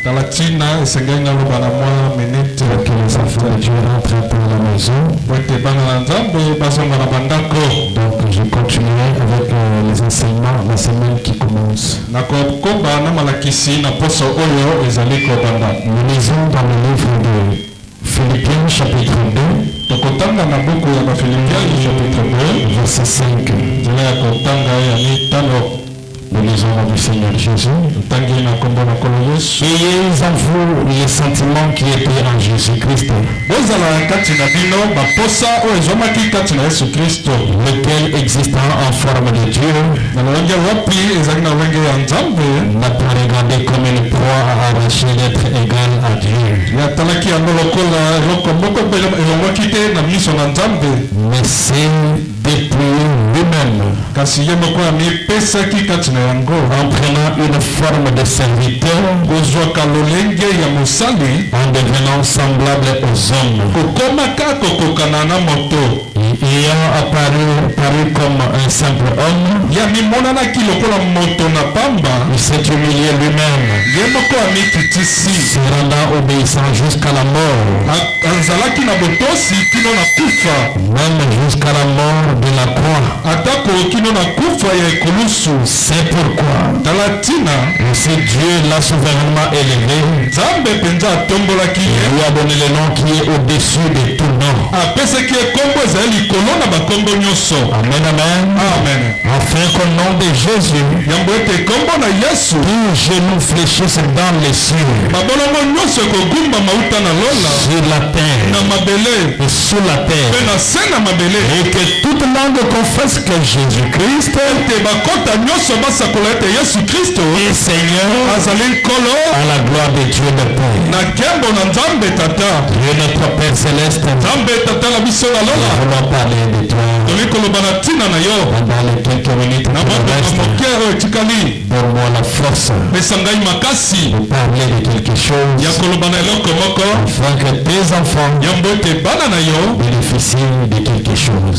Dans la Tina, c'est que les enfants de Dieu rentrent par la maison. Donc je continuerai avec les enseignements la semaine qui commence. Nous lisons dans le livre de Philippiens chapitre 2. Verset 5. Nous lisons du Seigneur Jésus. Ayez en vous les sentiments qui étaient en Jésus-Christ, lequel existant en forme de Dieu n'a pas regardé comme une proie à arracher d'être égal à Dieu, mais c'est dépouiller lui-même en prenant une forme de serviteur, en devenant semblable aux hommes, ayant apparu comme un simple homme, il s'est humilié lui-même, se rendant obéissant jusqu'à la mort, même jusqu'à la mort de la croix. C'est pourquoi si Dieu l'a souverainement élevé, il lui a donné le nom qui est au-dessus de tout nom. Amen, amen. Afin qu'au nom de Jésus, tout genou fléchisse dans les cieux, sur la terre et sous la terre, et que toute langue confesse que Jésus-Christ est Seigneur, à la gloire de Dieu le Père. Dieu notre Père céleste, nous voulons parler de toi pendant les quelques minutes qui restent. Donne-moi la force de parler de quelque chose afin que tes enfants bénéficient de quelque chose.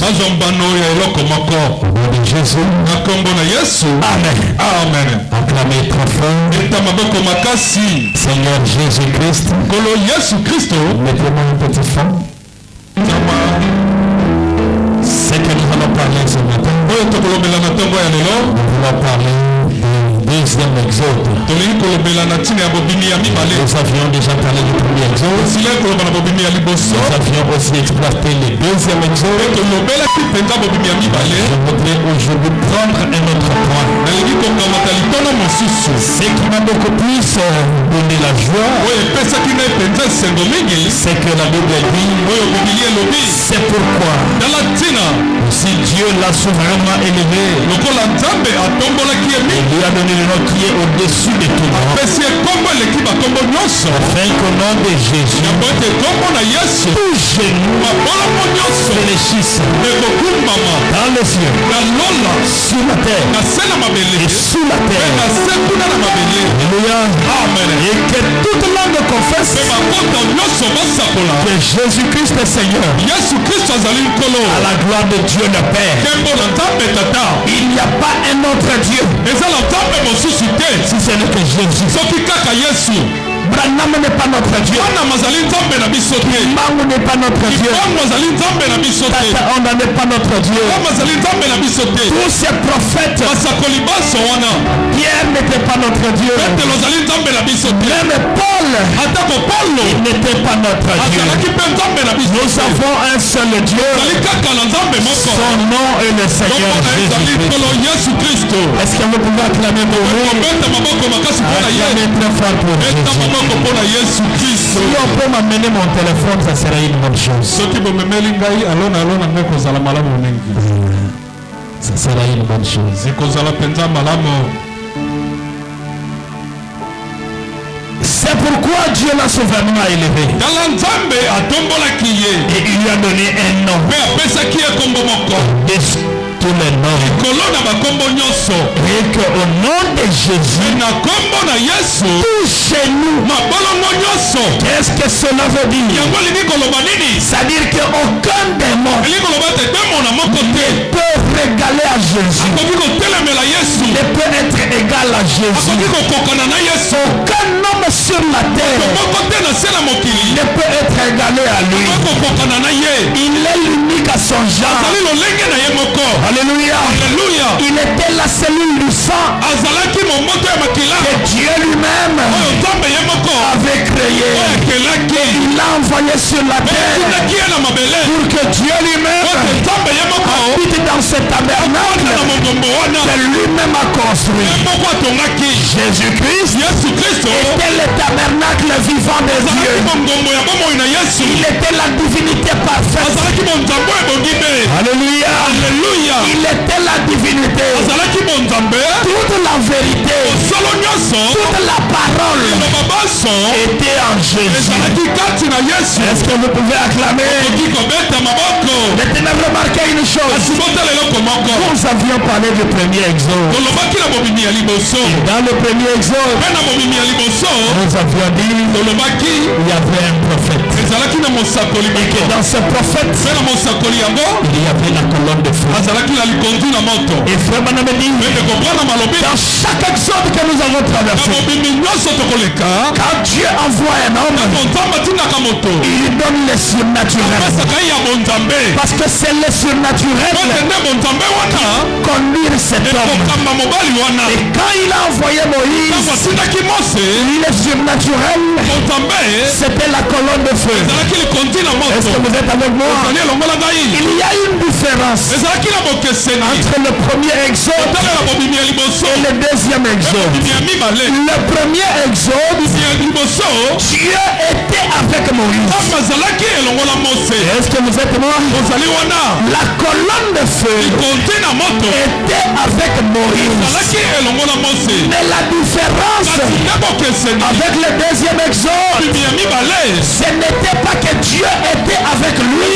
Au nom de Jésus. Amen. Amen. Acclamez très fort. Seigneur Jésus-Christ. Mettez-moi un petit fond. C'est que nous allons parler ce matin. Nous voulons parler du deuxième exode. Nous avions déjà parlé du premier exode. Nous avions aussi exploité le deuxième exode. Je voudrais aujourd'hui prendre un autre point. Ce qui m'a beaucoup plus donné la joie, c'est que la Bible dit, c'est pourquoi si Dieu l'a souverainement élevé, il lui a donné le nom qui est au-dessus de tout nom, afin qu'au nom de Jésus, tout genou fléchisse dans les cieux, sur la terre et sous la terre. Alléluia. Et que toute langue confesse que Jésus-Christ est Seigneur, à la gloire de Dieu le Père. Il n'y a pas un autre Dieu si ce n'est que Jésus. Branham n'est pas notre Dieu. Mangu n'est pas notre Dieu. Tata Onda n'est pas notre Dieu. Tous ces prophètes, Pierre n'était pas notre Dieu. Même Paul, il n'était pas notre Dieu. Nous avons un seul Dieu. Son nom est le Seigneur Jésus-Christ. Est-ce que vous pouvez acclamer pour lui? Acclamer très fort pour Jésus. Si on peut m'amener mon téléphone, ça serait une bonne chose. Ça serait une bonne chose. C'est pourquoi Dieu l'a souverainement élevé. Et il lui a donné un nom. Tous les noms. Et qu'au nom de Jésus, tout chez nous. Qu'est-ce que cela veut dire? C'est-à-dire qu'aucun démon ne peut régaler à Jésus. Ne peut être égal à Jésus. Aucun homme sur la terre ne peut être égalé à lui. Il est l'unique à son genre. Alléluia. Il était la cellule du sang que Dieu lui-même avait créé. Il l'a envoyé sur la terre pour que Dieu lui-même habite dans ce tabernacle que lui-même a construit. Jésus-Christ était le tabernacle vivant de Dieu. Il était la divinité parfaite. Alléluia. Il était la divinité. Toute la vérité, toute la parole était en Jésus. Est-ce que vous pouvez acclamer? Maintenant, remarquez une chose. Nous avions parlé du premier exode. Dans le premier exode, nous avions dit qu'il y avait un prophète. Et que dans ce prophète, il y avait la colonne de feu. Et frère Branham dit, dans chaque exode que nous avons traversé, quand Dieu envoie un homme, il lui donne le surnaturel. Parce que c'est le surnaturel conduire cet homme. Et quand il a envoyé Moïse, le surnaturel, c'était la colonne de feu. Est-ce que vous êtes avec moi? Il y a une différence entre le premier exode et le deuxième exode. Le premier exode, Dieu était avec Moïse. Est-ce que vous êtes moi? La colonne de feu était avec Moïse. Mais la différence avec le deuxième exode, ce n'était pas que Dieu était avec lui,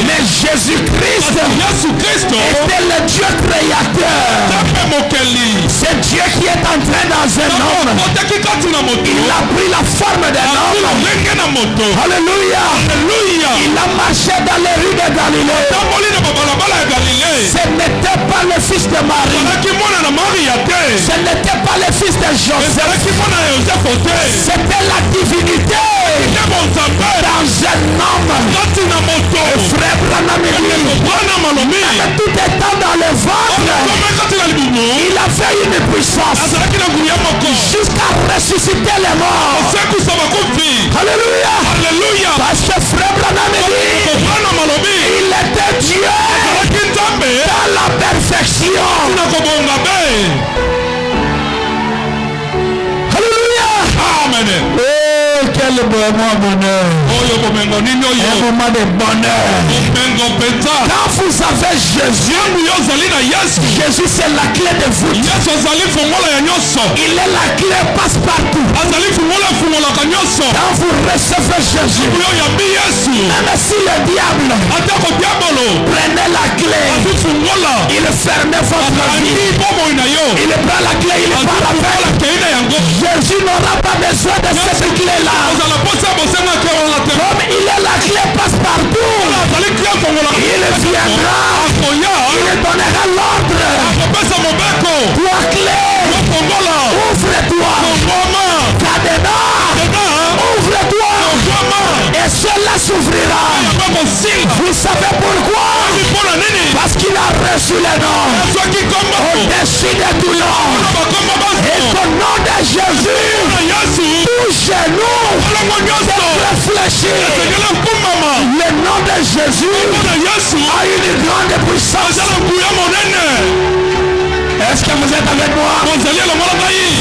mais Jésus-Christ était le Dieu créateur. C'est Dieu qui est entré dans un homme. Il a pris la forme d'un homme. Alléluia. Il a marché dans les rues de Galilée. Ce n'était pas le fils de Marie. Ce n'était pas le fils de Joseph. C'était la divinité dans un homme. Frère Branham dit, tout étant dans le ventre, il a fait une puissance jusqu'à ressusciter les morts. Alléluia. Parce que frère Branham dit, il était Dieu dans la perfection. Alléluia. Amen. Quel moment bonheur. Un moment de bonheur. Quand vous avez Jésus, Jésus c'est la clé de voûte. Il est la clé passe-partout. Quand vous recevez Jésus, même si le diable prenait la clé, il fermait votre vie. Il prend la clé, il part avec. Jésus n'aura pas besoin de cette clé-là. Comme il est la clé passe-partout, il viendra, il donnera l'ordre. Toi clé, ouvre-toi. Cadenas, ouvre-toi. Et cela s'ouvrira. Vous savez pourquoi? Parce qu'il a reçu le nom au-dessus de tout nom. Et au nom de Jésus, touchez-nous de réfléchir. Le nom de Jésus a une grande puissance. Est-ce que vous êtes avec moi?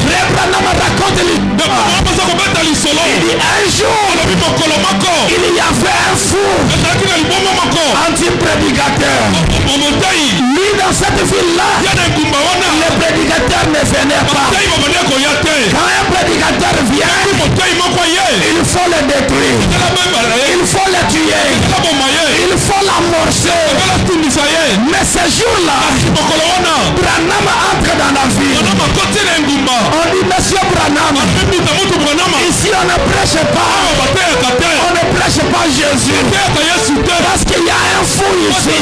Frère Branham raconte l'histoire. Il dit un jour, il y avait un fou anti-prédicateur. Lui dans cette ville-là, les prédicateurs ne venaient pas. Quand un prédicateur vient, il faut le détruire. Il faut le tuer. Il faut l'amorcer. Mais ce jour-là, Branham entre dans la ville. On dit monsieur Branham, ici on ne prêche pas. On ne prêche pas Jésus. Parce qu'il y a un fou ici.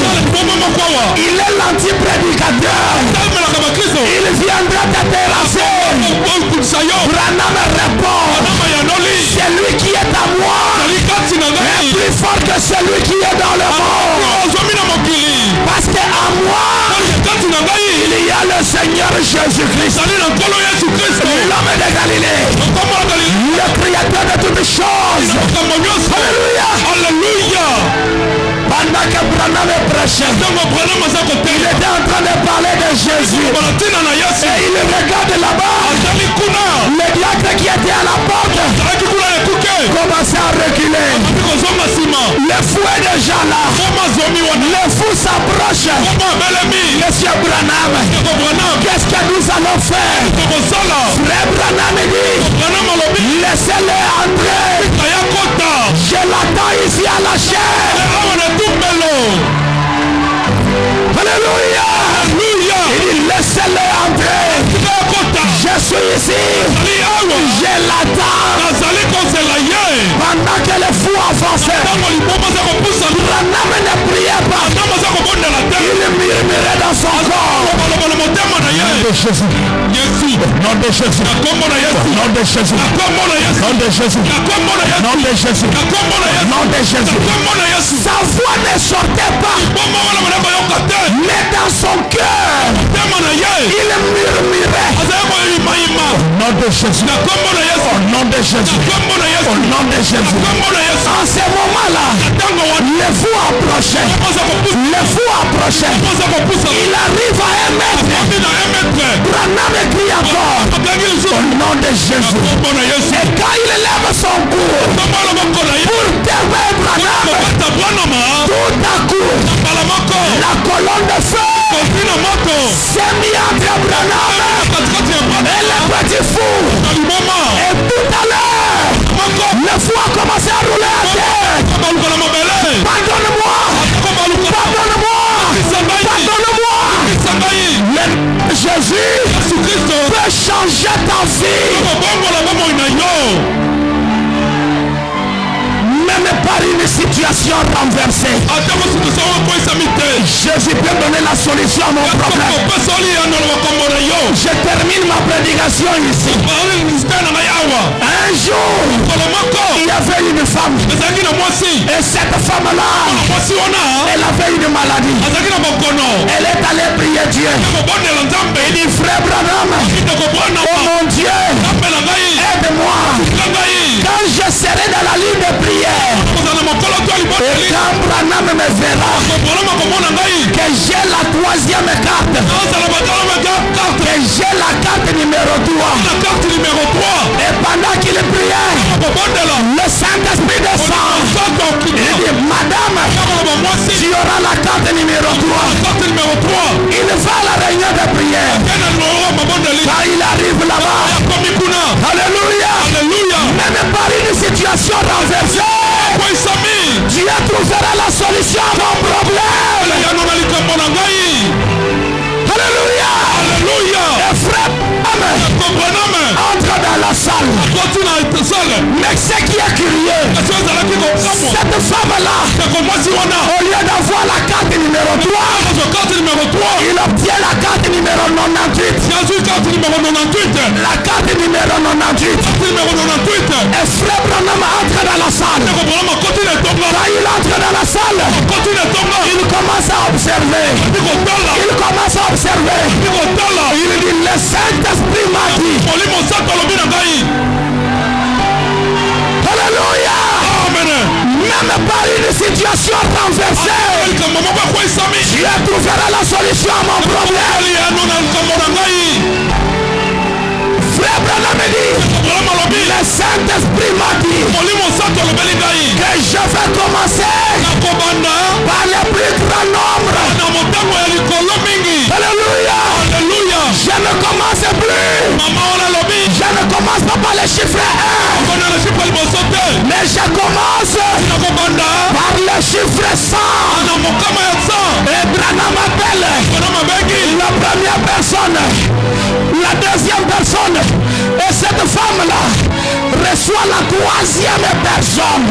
Il est l'anti-prédicateur. Il viendra te terrasser. Branham fort que celui qui est dans le monde. Parce qu'en moi, il y a le Seigneur Jésus-Christ, l'homme de Galilée, le créateur de toutes choses. Alléluia. Alléluia. Pendant que Branham prêchait, il était en train de parler de Jésus. Et il regarde là-bas, le diacre qui était à la porte commençait à reculer. Le fou est déjà là. Le fou s'approche. Monsieur Branham, qu'est-ce que nous allons faire? Frère Branham dit, laissez-le entrer. Je l'attends ici à la chair. Alléluia. Il dit, laissez-le entrer. Je suis ici. Je l'attends. Pendant que le fou avançait, Branham ne priait pas. Il murmurait dans son corps. Nom de Jésus. Nom de Jésus. Nom de Jésus. Nom de Jésus. Nom de Jésus. Sa voix ne sortait pas. Mais dans son cœur, il murmurait. Nom de Jésus. Nom de Jésus. Nom de Jésus. En ce moment-là, le fou approchait. Le fou approchait. Il arrive à 1 mètre. Branham crie encore. Au nom de Jésus. Et quand il lève son cou pour terminer Branham, tout à coup, la colonne de feu s'est mise entre Branham et le petit fou. Et tout à l'heure, le fou a commencé à rouler à terre. Pardonne-moi. Pardonne-moi. Pardonne-moi. Jésus peut changer ta vie. Même par une situation renversée, Jésus peut donner la solution à mon problème. Je termine ma prédication ici. Un jour, il y avait une femme. Et cette femme-là, elle avait une maladie. Elle est allée prier Dieu. Elle dit, frère Branham, oh mon Dieu, aide-moi. Quand je serai dans la ligne de prière, et quand Branham me verra que j'ai la 3e carte, que j'ai la carte numéro 3, et pendant qu'il priait, le Saint-Esprit descend. Il dit, madame, tu auras la carte numéro 3. Il va à la réunion de prière. Quand il arrive là-bas, alléluia, même par une situation renversée, Dieu trouvera la solution à mon problème. Alléluia. Et frère, entre dans la salle. Mais ce qui est curieux, cette femme-là, au lieu d'avoir la carte numéro 3, il obtient la carte numéro 98. La carte numéro 98. Et frère Branham entre dans la salle. Quand il entre dans la salle, il commence à observer. Il dit, le Saint-Esprit m'a dit. Alléluia. Même par une situation renversée, Dieu trouvera la solution à mon problème. Frère Branham dit, le Saint-Esprit m'a dit que je vais commencer par le plus grand nombre. Alléluia. Je ne commence plus. Je ne commence pas par le chiffre 1. Mais je commence par le chiffre 100. Et Branham appelle la première personne, la deuxième personne. Et cette femme-là reçoit la 3e personne.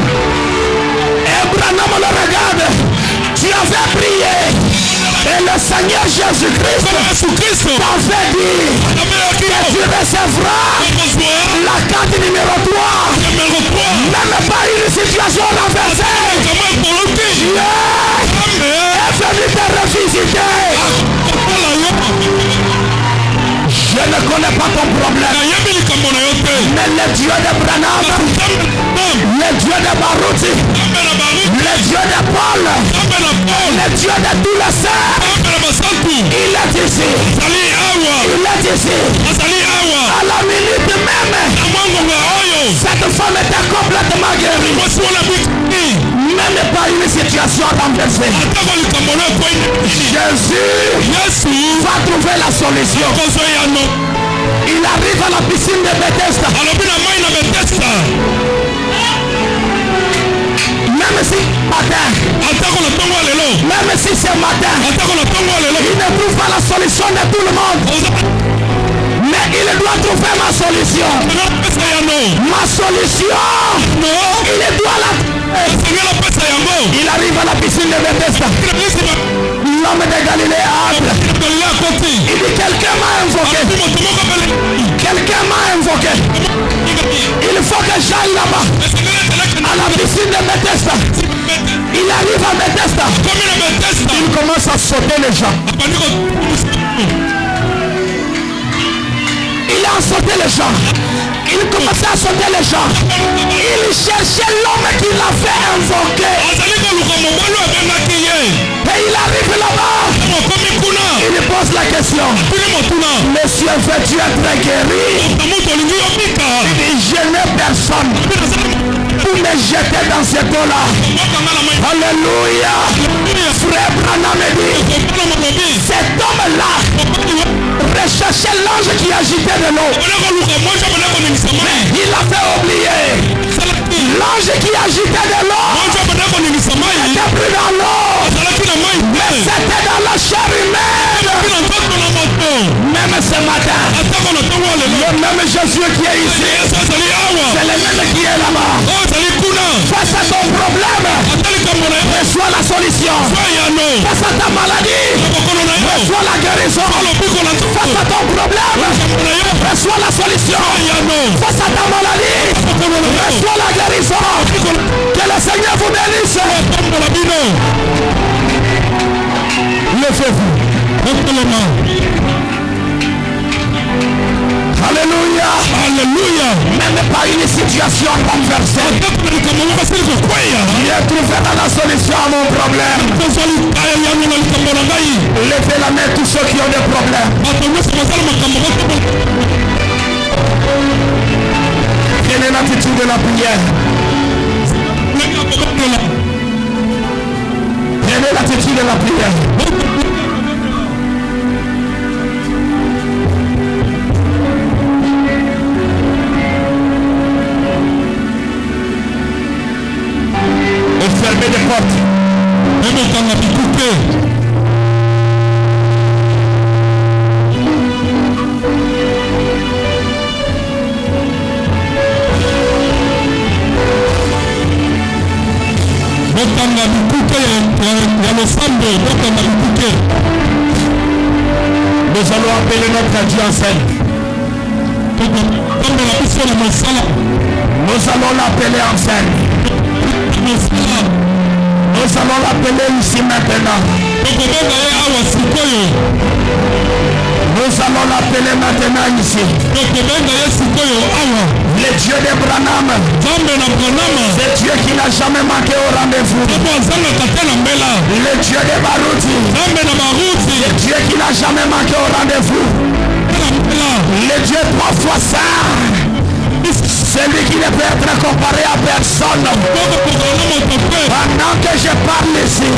Et Branham le regarde. Tu avais prié. Et le Seigneur Jésus-Christ t'avait dit que tu recevras la carte numéro 3. Même pas une situation renversée. décidé. Je ne connais pas ton problème. Mais le Dieu de Branham, le Dieu de Baruti, le Dieu de Paul, le Dieu de tous les saints, il est ici. Il est ici. À la minute même, cette femme était complètement guérie. Même pas une situation renversée. Jésus va trouver la solution. Il arrive à la piscine de Bethesda. Même si matin, même si c'est matin, il ne trouve pas la solution de tout le monde. Mais il doit trouver ma solution. Ma solution. Il doit la trouver. Il arrive à la piscine de Bethesda. L'homme de Galilée entre. Il dit quelqu'un m'a invoqué. Quelqu'un m'a invoqué. Il faut que j'aille là-bas. À la piscine de Bethesda. Il arrive à Bethesda. Il commence à sauter les gens. Il a sauté les gens. Il commençait à sauter les gens. Il cherchait l'homme qui l'a fait invoquer. Et il arrive là-bas. Il pose la question. Monsieur, veux-tu être guéri? Il dit, je n'ai personne pour me jeter dans cette eau-là. Alléluia. Frère Branham dit, cet homme-là recherchait l'ange qui agitait de l'eau. Mais il l'a fait oublier. L'ange qui agitait de l'eau n'était plus dans l'eau, mais c'était dans la chair humaine. Même ce matin, le même Jésus qui est ici, c'est le même qui est là-bas. Face à ton problème, reçois la solution. Face à ta maladie, reçois la guérison. Face à ton problème, reçois la solution. Face à ta maladie, reçois la guérison. Que le Seigneur vous bénisse. Levez-vous. Alléluia. Alléluia. Même pas une situation renversée. Dieu trouvera la solution à mon problème. Levez la main tous ceux qui ont des problèmes. Prenez l'attitude de la prière. Prenez l'attitude de la prière. Fermez les portes. Même quand on a pu couper. Nous allons appeler notre Dieu en scène. Nous allons l'appeler en scène. Nous allons l'appeler ici maintenant. Nous allons l'appeler maintenant ici. Le Dieu d'Abraham. C'est Dieu qui n'a jamais manqué au rendez-vous. Le Dieu de Baruti. C'est Dieu qui n'a jamais manqué au rendez-vous. Le Dieu 3 fois saint. Celui qui ne peut être comparé à personne. Pendant que je parle ici,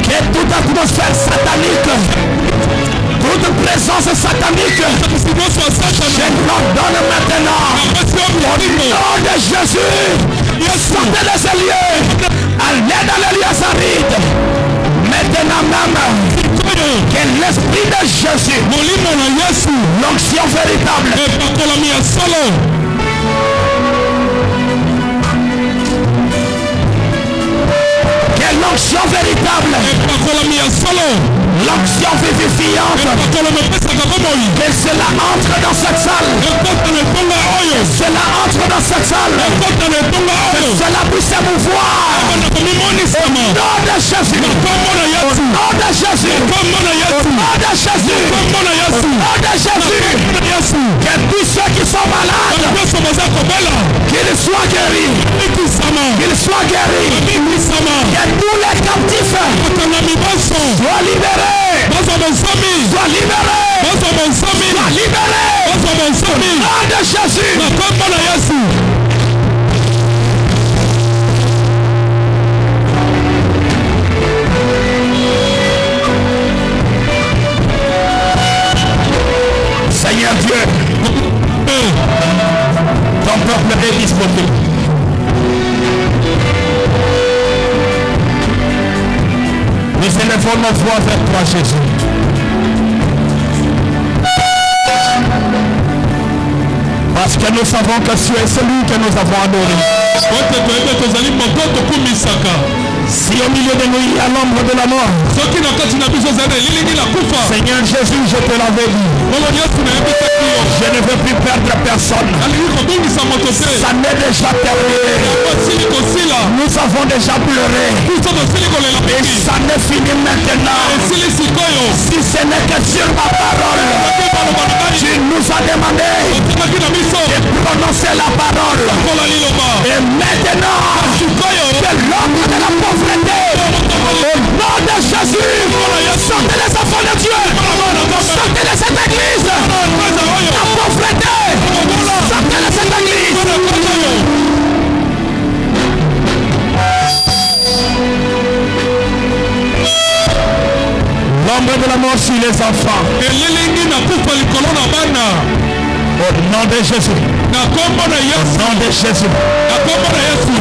que toute atmosphère satanique, toute présence satanique, je l'ordonne maintenant. Au nom de Jésus, sortez de ce lieu. Allez dans les lieux arides. Maintenant même, que l'esprit de Jésus, l'onction véritable, que l'onction véritable, l'onction vivifiante, que cela entre dans cette salle, que cela entre dans cette salle, que cela puisse émouvoir. Au nom de Jésus. Au nom de Jésus. Au nom de Jésus. Au nom de Jésus. Que tous ceux qui sont malades, qu'ils soient guéris. Qu'ils soient guéris. Que tous les captifs soient libérés. Soient libérés. Soient libérés. Au nom de Jésus. Seigneur Dieu, ton peuple est disponible. Nous élevons nos voix vers toi, Jésus. Parce que nous savons que tu es celui que nous avons adoré. Si au milieu de nous il y a l'ombre de la mort, Seigneur Jésus, je te l'avais dit. Je ne veux plus perdre personne. Ça m'est déjà terminé. Nous avons déjà pleuré. Et ça ne finit maintenant. Si ce n'est que sur ma parole, tu nous as demandé de prononcer la parole. Et maintenant, que l'ombre de la pauvreté, au nom de Jésus, sortez les enfants de Dieu, sortez de cette église, la pauvreté, sortez de cette église. L'ombre de la mort sur les enfants. Au nom de Jésus. Au nom de Jésus.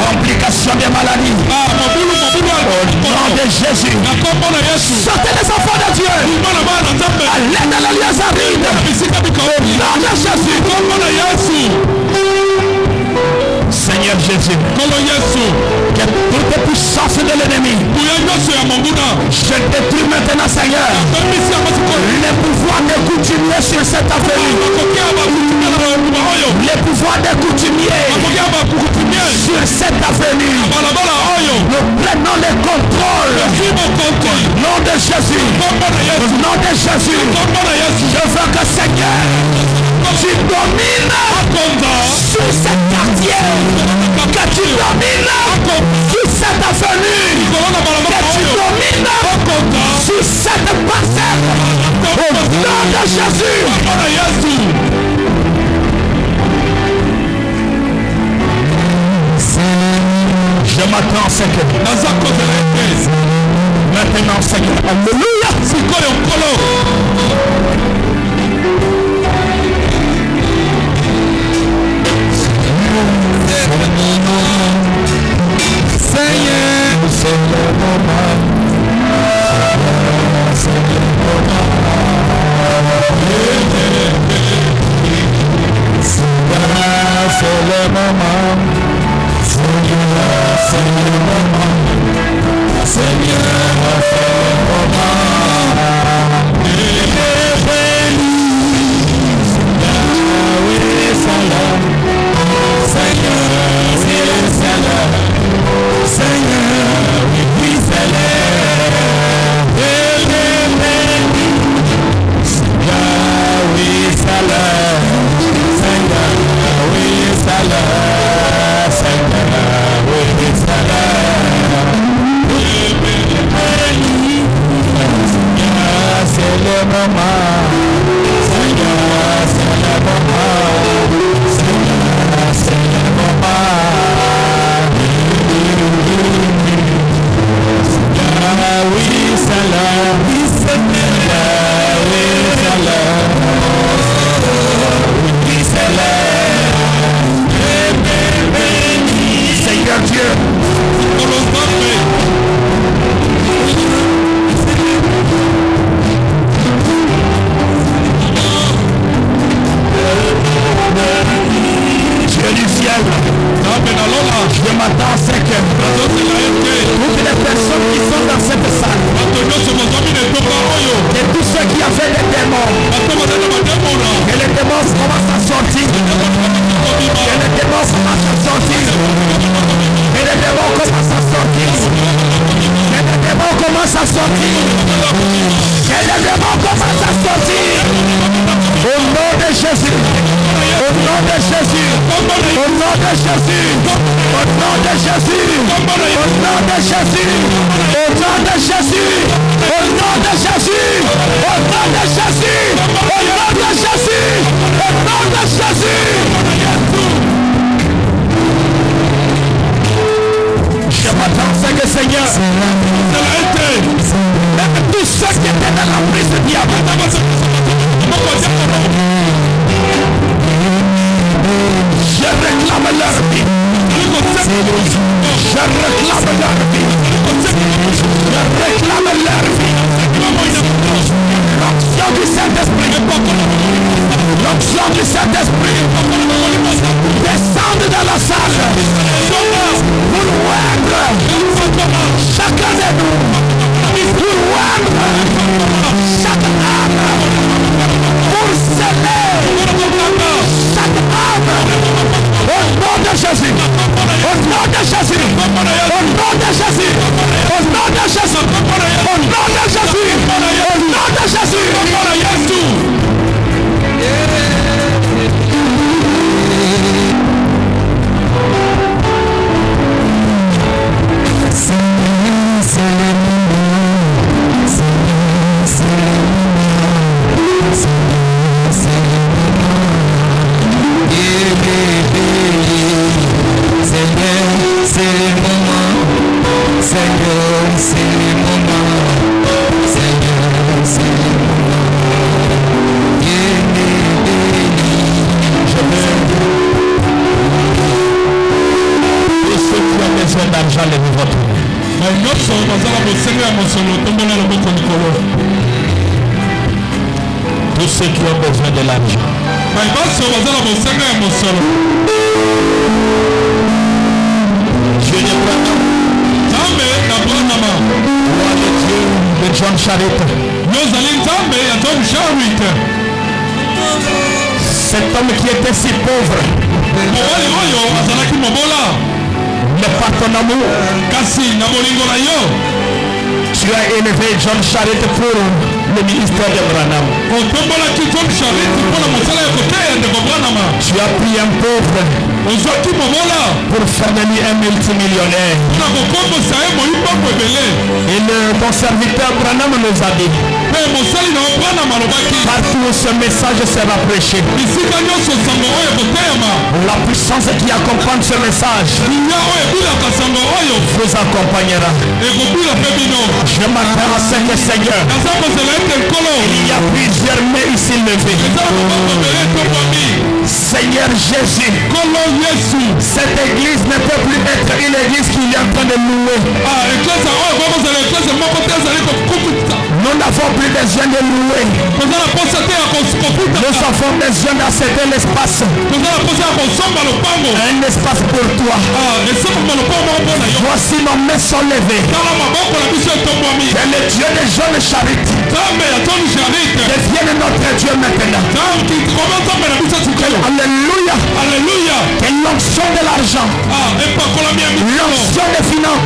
Complication des maladies. Au nom de Jésus. Sortez les enfants de Dieu. À l'aide de l'alliance aride. Au nom de Jésus. Seigneur Jésus, que toute puissance de l'ennemi, je détruis maintenant, Seigneur, les pouvoirs de coutumier sur cette affaire, les pouvoirs de coutumier sur cette avenue, nous prenons le contrôle au nom de Jésus, au nom de Jésus. Je veux que, Seigneur, tu domines sur ce quartier, que tu domines sur cette avenue, que tu domines sur cette parcelle, au nom de Jésus. Je m'attends, Seigneur. Maintenant, Seigneur. Alléluia. Seigneur, c'est le moment. C'est le moment. C'est le moment. Seigneur, c'est le moment. Seigneur, c'est le moment. commencent à sortir. Que les démons commencent à sortir. Au nom de Jésus. Au nom de Jésus. Au nom de Jésus. Au nom de Jésus. Au nom de Jésus. Au nom de Jésus. Au nom de Jésus. Au nom de Jésus. Au nom de Jésus. Au nom de Jésus. Je m'attends, c'est que Seigneur, même tous ceux qui étaient dans la prise de diable, je réclame leur vie. Je réclame leur vie. Je réclame leur vie. L'onction du Saint-Esprit. L'onction du Saint-Esprit. Descendez dans la salle. Pour oindre chacun de nous. Pour oindre chaque âme. Pour sceller chaque âme. Au nom de Jésus. Au nom de Jésus. Au nom de Jésus. Au nom de Jésus. Au nom de Jésus. Au nom de Jésus. Tous ceux qui ont besoin de l'argent. Dieu de John Charit. Cet homme qui était si pauvre. Mais par ton amour, tu as élevé John Charit pour le ministère de Branham. Tu as pris un pauvre pour faire de lui un multimillionnaire. Et ton serviteur Branham nous a dit, partout où ce message sera prêché, la puissance qui accompagne ce message vous accompagnera. Je m'attends à ce que Seigneur, il y a plusieurs mains ici levées. Seigneur Jésus, cette église ne peut plus être une église qui est en train de louer. Nous n'avons plus besoin de louer. Nous avons besoin d'accepter l'espace. Un espace pour toi. Voici nos mains sont levées. Et le Dieu des jeunes charites devienne notre Dieu maintenant. Alléluia. Alléluia. Que l'onction de l'argent, l'onction des finances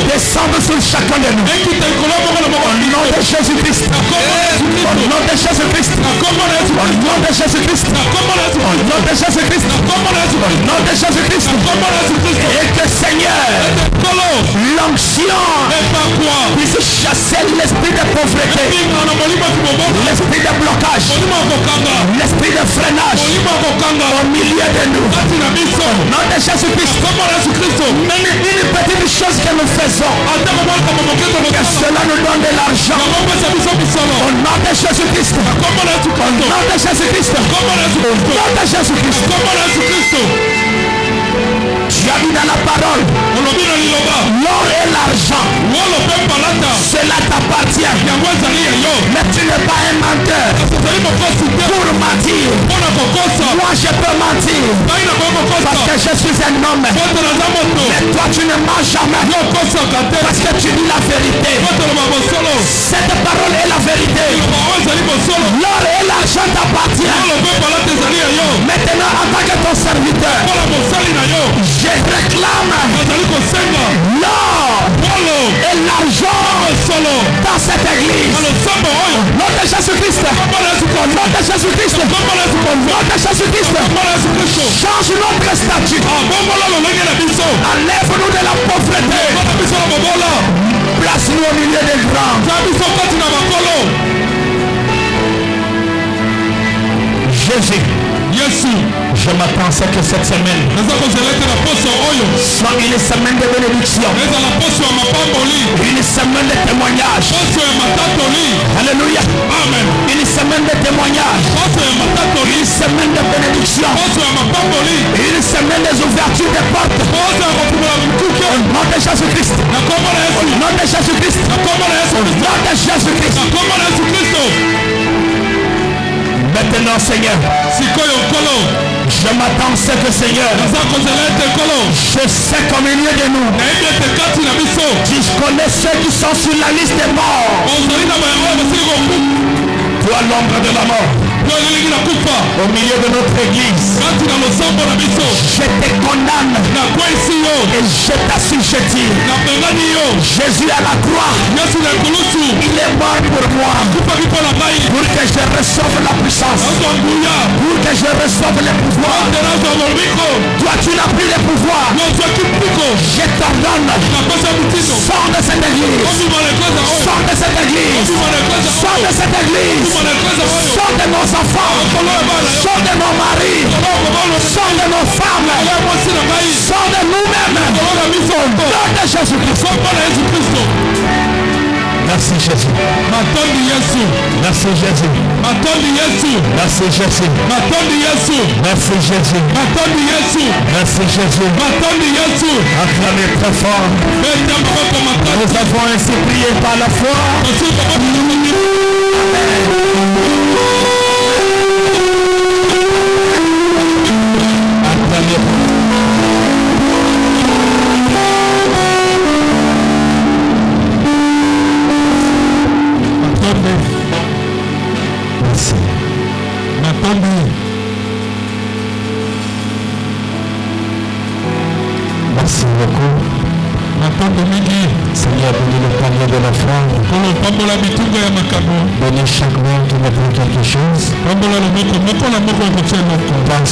descende sur chacun de nous. Au nom de Jésus-Christ. Au nom de Jésus-Christ. Au nom de Jésus-Christ. Au nom de Jésus-Christ. Au nom de Jésus-Christ. Et que Seigneur, l'onction puisse chasser l'esprit de pauvreté, l'esprit de blocage, l'esprit de freinage au milieu de nous. Au nom de Jésus-Christ. Même une petite chose que nous faisons, que cela nous donne de l'argent. Au nom de Jésus-Christ. Au nom de Jésus-Christ. Au nom de Jésus-Christ. Tu as dit dans la parole, l'or et l'argent, cela t'appartient. Mais tu n'es pas un menteur pour mentir. Moi je peux mentir parce que je suis un homme. Mais toi tu ne mens jamais parce que tu dis la vérité. Cette parole est la vérité. L'or et l'argent t'appartient. Maintenant en tant que ton serviteur, je réclame l'or et l'argent cette église. Nom de Jésus-Christ. Nom de Jésus-Christ. Nom de Jésus-Christ. Change notre statut. Enlève-nous de la pauvreté. Place-nous au milieu des grands. Jésus. Je m'attends à ce que cette semaine soit une semaine de bénédiction, une semaine de témoignage. Alléluia. Amen. Une semaine de témoignage, une semaine de bénédiction, une semaine des ouvertures des portes. Au nom de Jésus-Christ. Au nom de Jésus-Christ. Au nom de Jésus-Christ. Maintenant, Seigneur, je m'attends à ce que, Seigneur, je sais qu'au milieu de nous, tu connais ceux qui sont sur la liste des morts. Toi, l'ombre de la mort, au milieu de notre église, je te condamne et je t'assujettis. Jésus à la croix, il est mort pour moi, pour que je reçoive la puissance, pour que je reçoive le pouvoir. Toi, tu n'as plus le pouvoir. Je t'ordonne, sors de cette église, sors de cette église, sors de cette église, sors de nos enfants, sors de nos maris, sors de nos femmes, sors de nous-mêmes. Au nom de Jésus-Christ. Merci Jésus. Merci Jésus. Merci Jésus. Merci Jésus. Merci Jésus. Acclamez très fort. Nous avons ainsi prié par la foi. Merci beaucoup. Seigneur, bénis le panier de la foi. Bénis chaque monde qui me prend quelque chose.